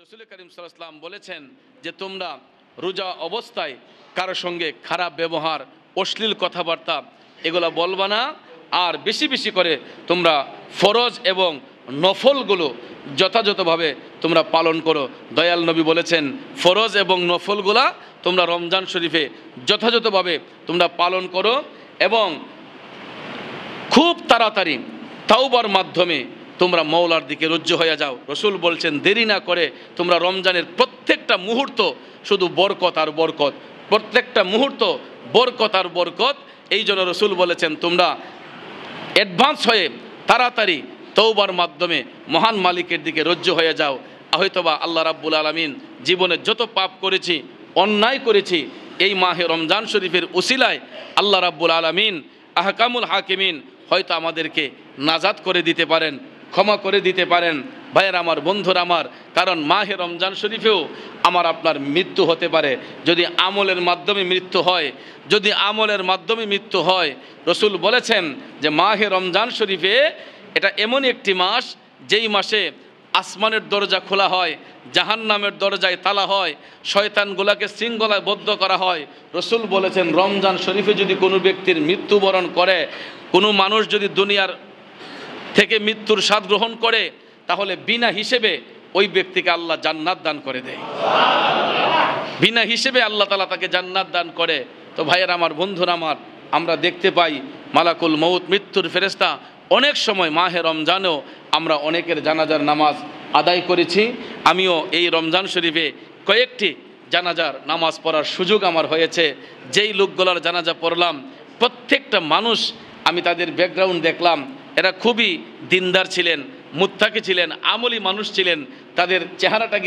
রাসূল করিম সাল্লাল্লাহু আলাইহি ওয়াসাল্লাম বলেছেন যে তোমরা রোজা অবস্থায় কারো সঙ্গে খারাপ ব্যবহার, অশ্লীল কথাবার্তা এগুলো বলবা না। আর বেশি বেশি করে তোমরা ফরজ এবং নফলগুলো যথাযথভাবে তোমরা পালন করো। দয়াল নবী বলেছেন ফরজ এবং নফলগুলা তোমরা রমজান শরীফে যথাযথভাবে তোমরা পালন করো এবং খুব তাড়াতাড়ি তাওবার মাধ্যমে তোমরা মওলার দিকে রুজু হয়ে যাও। রসুল বলছেন দেরি না করে তোমরা রমজানের প্রত্যেকটা মুহূর্ত শুধু বরকত আর বরকত, প্রত্যেকটা মুহূর্ত বরকত আর বরকত। এই জন্য রসুল বলেছেন তোমরা অ্যাডভান্স হয়ে তাড়াতাড়ি তওবার মাধ্যমে মহান মালিকের দিকে রুজু হয়ে যাও। হয়তোবা আল্লাহ রাব্বুল আলামিন জীবনে যত পাপ করেছি, অন্যায় করেছি, এই মাহে রমজান শরীফের উসিলায় আল্লাহ রাব্বুল আলামিন আহকামুল হাকিমিন হয়তো আমাদেরকে নাজাত করে দিতে পারেন, ক্ষমা করে দিতে পারেন। ভাইয়ের আমার, বন্ধুর আমার, কারণ মাহে রমজান শরীফেও আমার আপনার মৃত্যু হতে পারে। যদি আমলের মাধ্যমে মৃত্যু হয়, যদি আমলের মাধ্যমে মৃত্যু হয়, রসুল বলেছেন যে মাহে রমজান শরীফে এটা এমন একটি মাস যেই মাসে আসমানের দরজা খোলা হয়, জাহান্নামের দরজায় তালা হয়, শয়তানগুলাকে শৃঙ্খলায় বদ্ধ করা হয়। রসুল বলেছেন রমজান শরীফে যদি কোনো ব্যক্তির মৃত্যুবরণ করে, কোনো মানুষ যদি দুনিয়ার থেকে মৃত্যুর স্বাদ গ্রহণ করে, তাহলে বিনা হিসেবে ওই ব্যক্তিকে আল্লাহ জান্নাত দান করে দেয়। বিনা হিসেবে আল্লাহ তাআলা তাকে জান্নাত দান করে। তো ভাইয়ের আমার, বন্ধুরা আমার, আমরা দেখতে পাই মালাকুল মউত মৃত্যুর ফেরেশতা অনেক সময় মাহে রমজানেও আমরা অনেকের জানাজার নামাজ আদায় করেছি। আমিও এই রমজান শরীফে কয়েকটি জানাজার নামাজ পড়ার সুযোগ আমার হয়েছে। যেই লোকগুলার জানাজা পড়লাম প্রত্যেকটা মানুষ, আমি তাদের ব্যাকগ্রাউন্ড দেখলাম, এরা খুবই দিনদার ছিলেন, মুত্তাকি ছিলেন, আমলি মানুষ ছিলেন। তাদের চেহারাটা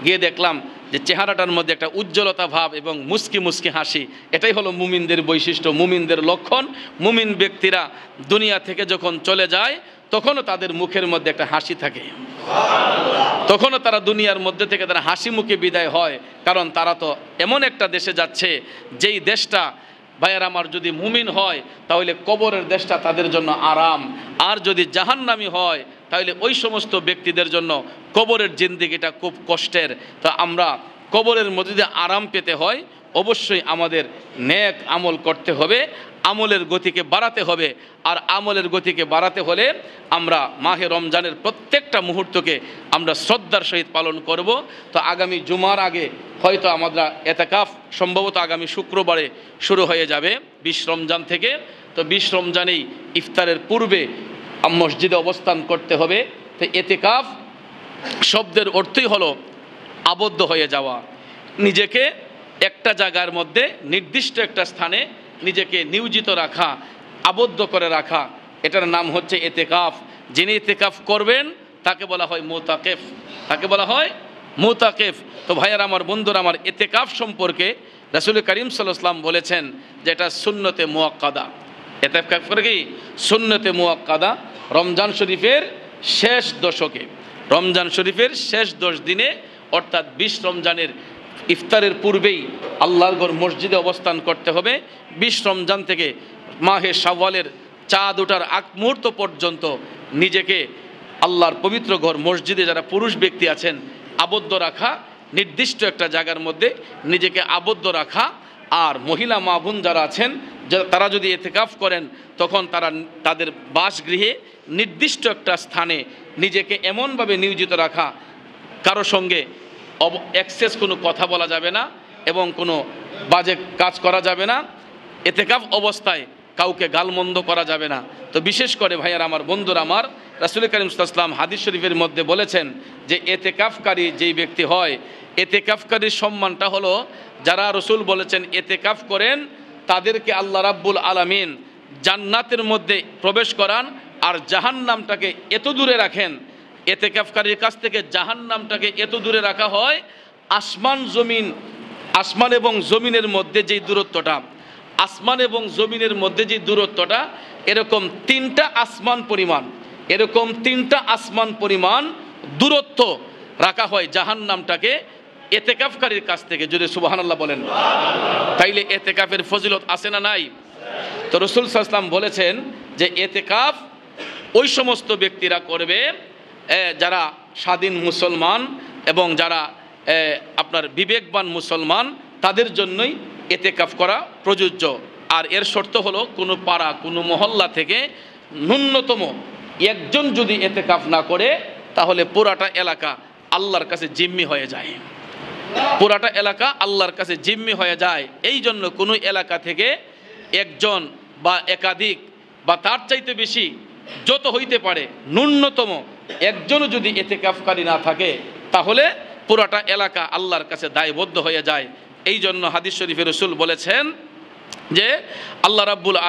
গিয়ে দেখলাম যে চেহারাটার মধ্যে একটা উজ্জ্বলতা ভাব এবং মুস্কি মুস্কি হাসি। এটাই হলো মুমিনদের বৈশিষ্ট্য, মুমিনদের লক্ষণ। মুমিন ব্যক্তিরা দুনিয়া থেকে যখন চলে যায় তখনও তাদের মুখের মধ্যে একটা হাসি থাকে, তখনও তারা দুনিয়ার মধ্যে থেকে তারা হাসি মুখে বিদায় হয়। কারণ তারা তো এমন একটা দেশে যাচ্ছে যেই দেশটা, ভাইয়ের আমার, যদি মুমিন হয় তাহলে কবরের দেশটা তাদের জন্য আরাম, আর যদি জাহান্নামী হয় তাহলে ওই সমস্ত ব্যক্তিদের জন্য কবরের জিন্দেগিটা খুব কষ্টের। তো আমরা কবরের মধ্যে যদি আরাম পেতে হয় অবশ্যই আমাদের নেক আমল করতে হবে, আমলের গতিকে বাড়াতে হবে। আর আমলের গতিকে বাড়াতে হলে আমরা মাহে রমজানের প্রত্যেকটা মুহূর্তকে আমরা শ্রদ্ধার সহিত পালন করব। তো আগামী জুমার আগে হয়তো আমরা এতেকাফ সম্ভবত আগামী শুক্রবারে শুরু হয়ে যাবে 20 রমজান থেকে। তো 20 রমজানেই ইফতারের পূর্বে মসজিদে অবস্থান করতে হবে। তো এতেকাফ শব্দের অর্থই হলো আবদ্ধ হয়ে যাওয়া, নিজেকে একটা জায়গার মধ্যে নির্দিষ্ট একটা স্থানে নিজেকে নিয়োজিত রাখা, আবদ্ধ করে রাখা, এটার নাম হচ্ছে এতেকাফ। যিনি এতেকাফ করবেন তাকে বলা হয় মুতাকিফ, তাকে বলা হয় মুতাকিফ। তো ভাইয়ার আমার, বন্ধুরা আমার, এতেকাফ সম্পর্কে রাসূল করিম সাল্লাল্লাহু আলাইহি ওয়াসাল্লাম বলেছেন যে এটা সুন্নতে মুআক্কাদা। এতেকাফ করে কি সুন্নতে মুআক্কাদা। রমজান শরীফের শেষ দশকে, রমজান শরীফের শেষ 10 দিনে, অর্থাৎ 20 রমজানের ইফতারের পূর্বেই আল্লাহর ঘর মসজিদে অবস্থান করতে হবে। 20 রমজান থেকে মাহে শাওয়ালের চাঁদ ওঠার আগ মুহূর্ত পর্যন্ত নিজেকে আল্লাহর পবিত্র ঘর মসজিদে যারা পুরুষ ব্যক্তি আছেন আবদ্ধ রাখা, নির্দিষ্ট একটা জায়গার মধ্যে নিজেকে আবদ্ধ রাখা। আর মহিলা মা বোন যারা আছেন তারা যদি ইতিকাফ করেন তখন তারা তাদের বাসগৃহে নির্দিষ্ট একটা স্থানে নিজেকে এমনভাবে নিয়োজিত রাখা, কারো সঙ্গে এক্সেস কোনো কথা বলা যাবে না এবং কোনো বাজে কাজ করা যাবে না। ইতিকাফ অবস্থায় কাউকে গালমন্দ করা যাবে না। তো বিশেষ করে ভাইয়ার আমার, বন্ধুরা আমার, রাসূল করিম সাল্লাল্লাহু আলাইহি ওয়াসাল্লাম হাদিস শরীফের মধ্যে বলেছেন যে ইতিকাফকারী যেই ব্যক্তি হয়, ইতিকাফকারীর সম্মানটা হলো, যারা রসুল বলেছেন ইতিকাফ করেন তাদেরকে আল্লাহ রাব্বুল আলামিন জান্নাতের মধ্যে প্রবেশ করান আর জাহান্নামটাকে এত দূরে রাখেন। ইতিকাফকারীর কাছ থেকে জাহান্নামটাকে এত দূরে রাখা হয়, আসমান এবং জমিনের মধ্যে যেই দূরত্বটা, আসমান এবং জমিনের মধ্যে যে দূরত্বটা, এরকম 3টা আসমান পরিমাণ, এরকম 3টা আসমান পরিমাণ দূরত্ব রাখা হয় জাহান্নামটাকে ইতিকাফকারীর কাছ থেকে। যদি সুবহানাল্লাহ বলেন, তাইলে ইতিকাফের ফজিলত আছে না নাই? তো রাসূল সাল্লাল্লাহু আলাইহি ওয়াসাল্লাম বলেছেন যে ইতিকাফ ওই সমস্ত ব্যক্তিরা করবে যারা স্বাধীন মুসলমান এবং যারা আপনার বিবেকবান মুসলমান তাদের জন্যই এতেকাফ করা প্রযোজ্য। আর এর শর্ত হলো কোনো পাড়া কোনো মহল্লা থেকে ন্যূনতম একজন যদি এতেকাফ না করে তাহলে পুরাটা এলাকা আল্লাহর কাছে জিম্মি হয়ে যায়, পুরাটা এলাকা আল্লাহর কাছে জিম্মি হয়ে যায়। এই জন্য কোনো এলাকা থেকে একজন বা একাধিক বা তার চাইতে বেশি যত হইতে পারে ন্যূনতম একজনও যদি এতেকাফকারী না থাকে তাহলে পুরাটা এলাকা আল্লাহর কাছে দায়বদ্ধ হয়ে যায়। এই জন্য হাদিস শরীফে রাসূল বলেছেন যে আল্লাহ রাব্বুল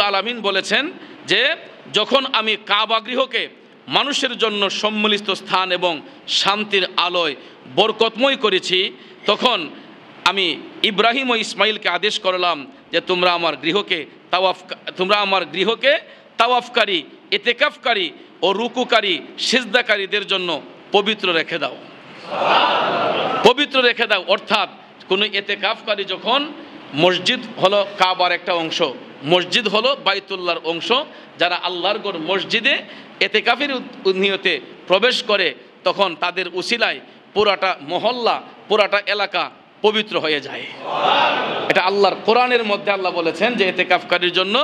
আলামিন বলেছেন যে যখন আমি কাবা গৃহকে মানুষের জন্য সম্মিলিত স্থান এবং শান্তির আলোয় বরকতময় করেছি, তখন আমি ইব্রাহিম ও ইসমাইলকে আদেশ করলাম যে তোমরা আমার গৃহকে তাওয়াফকারী, এতেকাফকারী ও রুকুকারী, সিজদাকারীদের জন্য পবিত্র রেখে দাও, পবিত্র রেখে দাও। অর্থাৎ কোনো এতেকাফকারী যখন, মসজিদ হলো কাবার একটা অংশ, মসজিদ হলো বাইতুল্লাহর অংশ, যারা আল্লাহর ঘর মসজিদে এতেকাফের নিয়তে প্রবেশ করে তখন তাদের উসিলায় পুরাটা মহল্লা পুরাটা এলাকা পবিত্র হয়ে যায়। এটা আল্লাহর কোরআনের মধ্যে আল্লাহ বলেছেন যে এতেকাফকারীর জন্য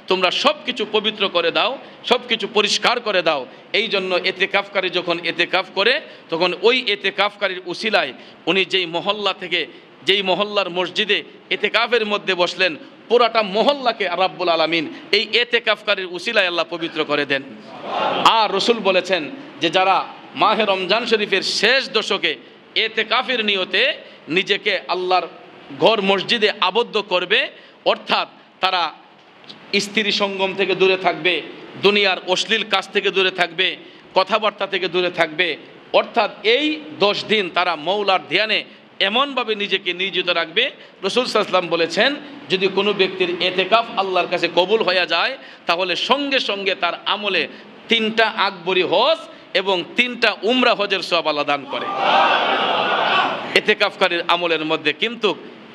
তোমরা সব কিছু পবিত্র করে দাও, সব কিছু পরিষ্কার করে দাও। এই জন্য এতেকাফকারী যখন এতেকাফ করে তখন ওই এতেকাফকারীর উসিলায় উনি যেই মহল্লা থেকে যেই মহল্লার মসজিদে এতেকাফের মধ্যে বসলেন পুরাটা মহল্লাকে রাব্বুল আলামিন এই এতেকাফকারীর উসিলায় আল্লাহ পবিত্র করে দেন। আর রাসূল বলেছেন যে যারা মাহে রমজান শরীফের শেষ দশকে এতেকাফের নিয়তে নিজেকে আল্লাহর ঘর মসজিদে আবদ্ধ করবে, অর্থাৎ তারা স্ত্রী সঙ্গম থেকে দূরে থাকবে, দুনিয়ার অশ্লীল কাজ থেকে দূরে থাকবে, কথাবার্তা থেকে দূরে থাকবে, অর্থাৎ এই 10 দিন তারা মৌলার ধ্যানে এমনভাবে নিজেকে নিয়োজিত রাখবে। রাসূল সাল্লাল্লাহু আলাইহি ওয়াসাল্লাম বলেছেন যদি কোনো ব্যক্তির এতেকাফ আল্লাহর কাছে কবুল হয়ে যায় তাহলে সঙ্গে সঙ্গে তার আমলে 3টা আকবরী হজ এবং 3টা উমরা হজের সওয়াব আল্লাহ দান করে এতেকাফকারীর আমলের মধ্যে। কিন্তু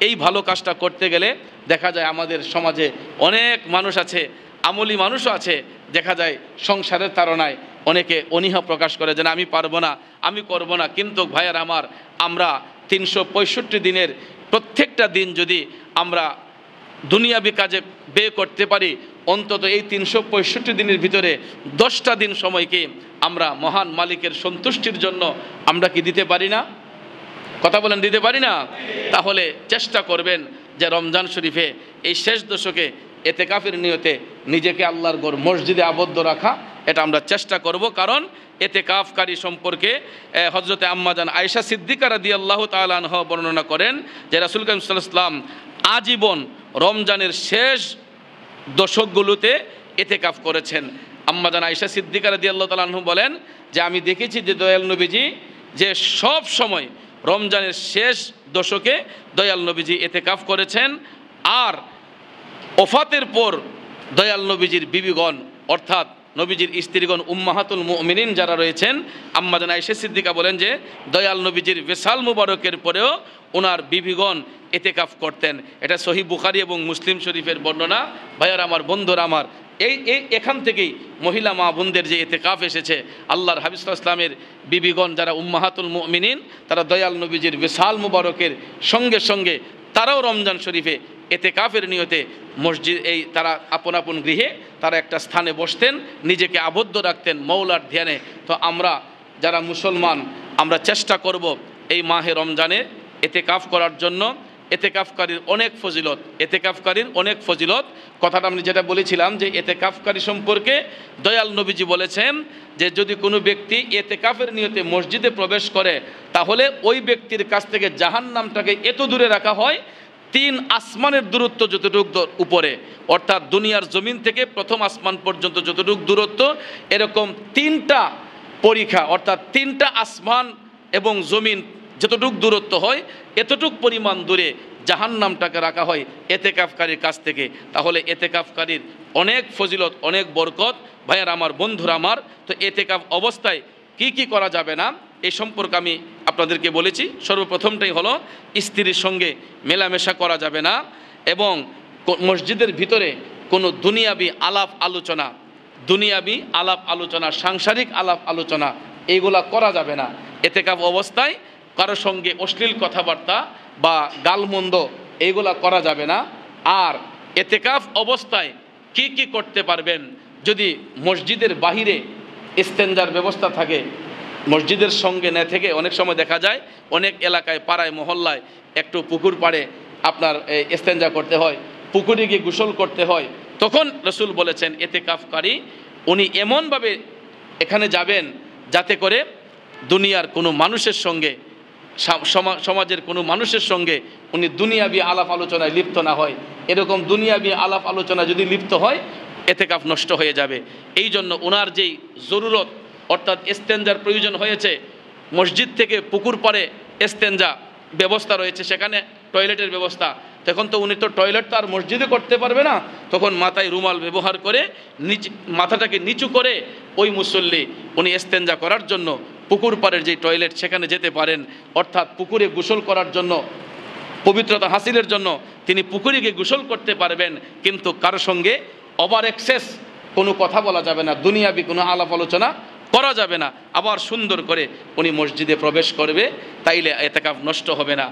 এই ভালো কাজটা করতে গেলে দেখা যায় আমাদের সমাজে অনেক মানুষ আছে, আমলি মানুষও আছে, দেখা যায় সংসারের তাড়নায় অনেকে অনীহা প্রকাশ করে যে আমি পারবো না, আমি করব না। কিন্তু ভাইয়ার আমার, আমরা 365 দিনের প্রত্যেকটা দিন যদি আমরা দুনিয়াবি কাজে ব্যয় করতে পারি, অন্তত এই 365 দিনের ভিতরে 10টা দিন সময়কে আমরা মহান মালিকের সন্তুষ্টির জন্য আমরা কি দিতে পারি না? কথা বলেন, দিতে পারি না? তাহলে চেষ্টা করবেন যে রমজান শরীফে এই শেষ দশকে এতেকাফের নিয়তে নিজেকে আল্লাহর ঘর মসজিদে আবদ্ধ রাখা, এটা আমরা চেষ্টা করব। কারণ এতেকাফকারী সম্পর্কে হযরতে আম্মা জান আয়েশা সিদ্দিকা রাদিয়াল্লাহু তাআলা আনহা বর্ণনা করেন যে রাসূল কারীম সাল্লাল্লাহু আলাইহি ওয়াসাল্লাম আজীবন রমজানের শেষ দশকগুলোতে এতেকাফ করেছেন। আম্মা জান আয়েশা সিদ্দিকা রাদিয়াল্লাহু তাআলা আনহা বলেন যে আমি দেখেছি যে দয়াল নবীজি যে সব সময় রমজানের শেষ দশকে দয়াল নবীজি এতেকাফ করেছেন। আর ওফাতের পর দয়াল নবীজির বিবিগণ অর্থাৎ নবীজির স্ত্রীগণ উম্মাহাতুল মুমিনিন যারা রয়েছেন, আম্মা জান আয়েশা সিদ্দিকা বলেন যে দয়াল নবীজির বিশাল মুবারকের পরেও ওনার বিবিগণ এতেকাফ করতেন। এটা সহিহ বুখারী এবং মুসলিম শরীফের বর্ণনা। ভাইয়ার আমার, বন্ধুরা আমার, এখান থেকেই মহিলা মা বোনদের যে এতেকাফ এসেছে, আল্লাহর হাবিব সাল্লাল্লাহু আলাইহি ওয়াসাল্লামের বিবিগণ যারা উম্মাহাতুল মুমিনিন তারা দয়াল নবীজির বিশাল মুবারকের সঙ্গে সঙ্গে তারাও রমজান শরীফে এতেকাফের নিয়তে মসজিদ তারা আপন আপন গৃহে তারা একটা স্থানে বসতেন, নিজেকে আবদ্ধ রাখতেন মৌলার ধ্যানে। তো আমরা যারা মুসলমান আমরা চেষ্টা করব এই মাহে রমজানে এতেকাফ করার জন্য। এতেকাফকারীর অনেক ফজিলত, এতেকাফকারীর অনেক ফজিলত। কথাটা আমি যেটা বলেছিলাম যে এতেকাফকারী সম্পর্কে দয়াল নবীজি বলেছেন যে যদি কোনো ব্যক্তি এতেকাফের নিয়তে মসজিদে প্রবেশ করে তাহলে ওই ব্যক্তির কাছ থেকে জাহান্নামটাকে এত দূরে রাখা হয় 3 আসমানের দূরত্ব যতটুকু উপরে, অর্থাৎ দুনিয়ার জমিন থেকে প্রথম আসমান পর্যন্ত যতটুকু দূরত্ব, এরকম 3টা পরীক্ষা অর্থাৎ 3টা আসমান এবং জমিন যতটুকু দূরত্ব হয় এতটুক পরিমাণ দূরে জাহান্নামটাকে রাখা হয় এতেকাফকারীর কাছ থেকে। তাহলে এতেকাফকারীর অনেক ফজিলত, অনেক বরকত। ভাইয়ার আমার, বন্ধুরা আমার, তো এতেকাফ অবস্থায় কি কি করা যাবে না এই সম্পর্কে আমি আপনাদেরকে বলেছি। সর্বপ্রথমটাই হলো স্ত্রীর সঙ্গে মেলামেশা করা যাবে না এবং মসজিদের ভিতরে কোনো দুনিয়াবি আলাপ আলোচনা দুনিয়াবি আলাপ আলোচনা, সাংসারিক আলাপ আলোচনা এইগুলা করা যাবে না। এতেকাফ অবস্থায় কারো সঙ্গে অশ্লীল কথাবার্তা বা গালমন্দ এইগুলা করা যাবে না। আর এতেকাফ অবস্থায় কি কি করতে পারবেন, যদি মসজিদের বাহিরে ইস্তেঞ্জার ব্যবস্থা থাকে, মসজিদের সঙ্গে না থেকে অনেক সময় দেখা যায় অনেক এলাকায় পাড়ায় মহল্লায় একটু পুকুর পাড়ে আপনার ইস্তেঞ্জা করতে হয়, পুকুরে গিয়ে গোসল করতে হয়, তখন রসুল বলেছেন এতেকাফকারী উনি এমনভাবে এখানে যাবেন যাতে করে দুনিয়ার কোনো মানুষের সঙ্গে, সমাজের কোনো মানুষের সঙ্গে উনি দুনিয়াবি আলাপ আলোচনায় লিপ্ত না হয়। এরকম দুনিয়াবি আলাপ আলোচনা যদি লিপ্ত হয় এতেকাফ নষ্ট হয়ে যাবে। এই জন্য ওনার যেই জরুরত অর্থাৎ ইস্তেঞ্জার প্রয়োজন হয়েছে, মসজিদ থেকে পুকুর পাড়ে ইস্তেঞ্জা ব্যবস্থা রয়েছে, সেখানে টয়লেটের ব্যবস্থা, তখন তো উনি তো টয়লেট তো আর মসজিদে করতে পারবে না, তখন মাথায় রুমাল ব্যবহার করে মাথাটাকে নিচু করে ওই মুসল্লি উনি ইস্তেঞ্জা করার জন্য পুকুর পাড়ের যে টয়লেট সেখানে যেতে পারেন। অর্থাৎ পুকুরে গোসল করার জন্য, পবিত্রতা হাসিলের জন্য তিনি পুকুরে গিয়ে গোসল করতে পারবেন, কিন্তু কারো সঙ্গে ওভার এক্সেস কোনো কথা বলা যাবে না, দুনিয়াবি কোনো আলাপ আলোচনা করা যাবে না। আবার সুন্দর করে উনি মসজিদে প্রবেশ করবে, তাইলে এতেকাফ নষ্ট হবে না।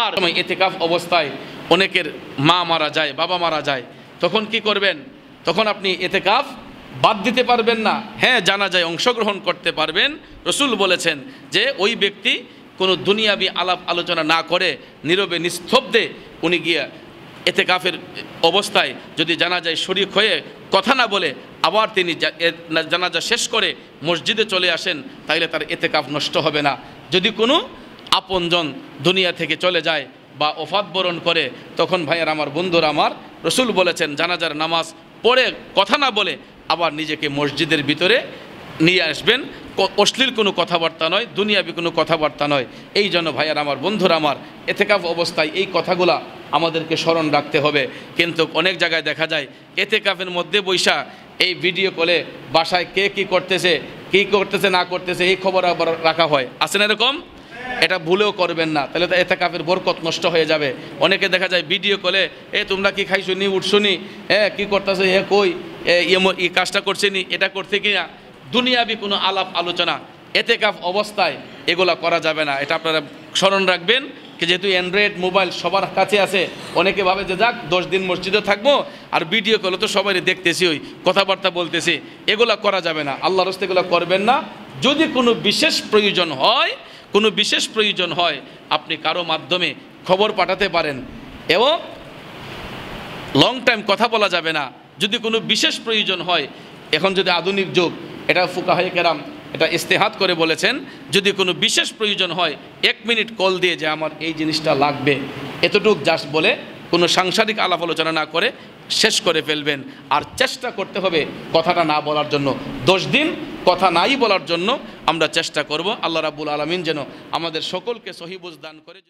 আর এতেকাফ অবস্থায় অনেকের মা মারা যায়, বাবা মারা যায়, তখন কি করবেন? তখন আপনি এতেকাফ বাদ দিতে পারবেন না। হ্যাঁ, জানাজায় অংশগ্রহণ করতে পারবেন। রসুল বলেছেন যে ওই ব্যক্তি কোনো দুনিয়াবি আলাপ আলোচনা না করে নীরবে নিস্তব্ধে উনি গিয়ে এতেকাফের অবস্থায় যদি জানাজায় শরীক হয়ে কথা না বলে আবার তিনি জানাজা শেষ করে মসজিদে চলে আসেন, তাইলে তার এতেকাফ নষ্ট হবে না। যদি কোনো আপনজন দুনিয়া থেকে চলে যায় বা ওফাত বরণ করে, তখন ভাইয়ার আমার, বন্ধুরা আমার, রসুল বলেছেন জানাজার নামাজ পড়ে কথা না বলে আবার নিজেকে মসজিদের ভিতরে নিয়ে আসবেন। অশ্লীল কোনো কথাবার্তা নয়, দুনিয়াবি কোনো কথাবার্তা নয়। এই জন্য ভাইয়ার আমার, বন্ধুরা আমার, এতেকাফ অবস্থায় এই কথাগুলা আমাদেরকে স্মরণ রাখতে হবে। কিন্তু অনেক জায়গায় দেখা যায় এতেকাফের মধ্যে বৈশা এই ভিডিও কলে বাসায় কে কী করতেছে না করতেছে এই খবর আবার রাখা হয়, আছে না এরকম? এটা ভুলেও করবেন না, তাহলে তো এতেকাফের বরকত নষ্ট হয়ে যাবে। অনেকে দেখা যায় ভিডিও কলে তোমরা কি খাইছো নি, উঠছো নি, কী করতেছে, কই এই কাজটা করছে নি, এটা করতে কি না, দুনিয়াবি কোনো আলাপ আলোচনা এতেকাফ অবস্থায় এগুলা করা যাবে না। এটা আপনারা স্মরণ রাখবেন। যেহেতু অ্যান্ড্রয়েড মোবাইল সবার কাছে আছে, অনেকে ভাবে যে যাক 10 দিন মসজিদে থাকবো আর ভিডিও কলে তো সবাই দেখতেছি, ওই কথাবার্তা বলতেছি, এগুলা করা যাবে না। আল্লাহর রাস্তায় এগুলো করবেন না। যদি কোনো বিশেষ প্রয়োজন হয় আপনি কারো মাধ্যমে খবর পাঠাতে পারেন, এবং লং টাইম কথা বলা যাবে না। যদি কোনো বিশেষ প্রয়োজন হয়, এখন যদি আধুনিক যুগ, এটা ফুকাহায়ে কেরাম এটা ইস্তেহাদ করে বলেছেন, যদি কোনো বিশেষ প্রয়োজন হয় 1 মিনিট কল দিয়ে যে আমার এই জিনিসটা লাগবে, এতটুক জাস্ট বলে কোনো সাংসারিক আলাপ আলোচনা না করে শেষ করে ফেলবেন। আর চেষ্টা করতে হবে কথাটা না বলার জন্য, 10 দিন কথা নাই বলার জন্য আমরা চেষ্টা করব। আল্লাহ রাব্বুল আলামিন যেন আমাদের সকলকে সহিহ বুঝ দান করে।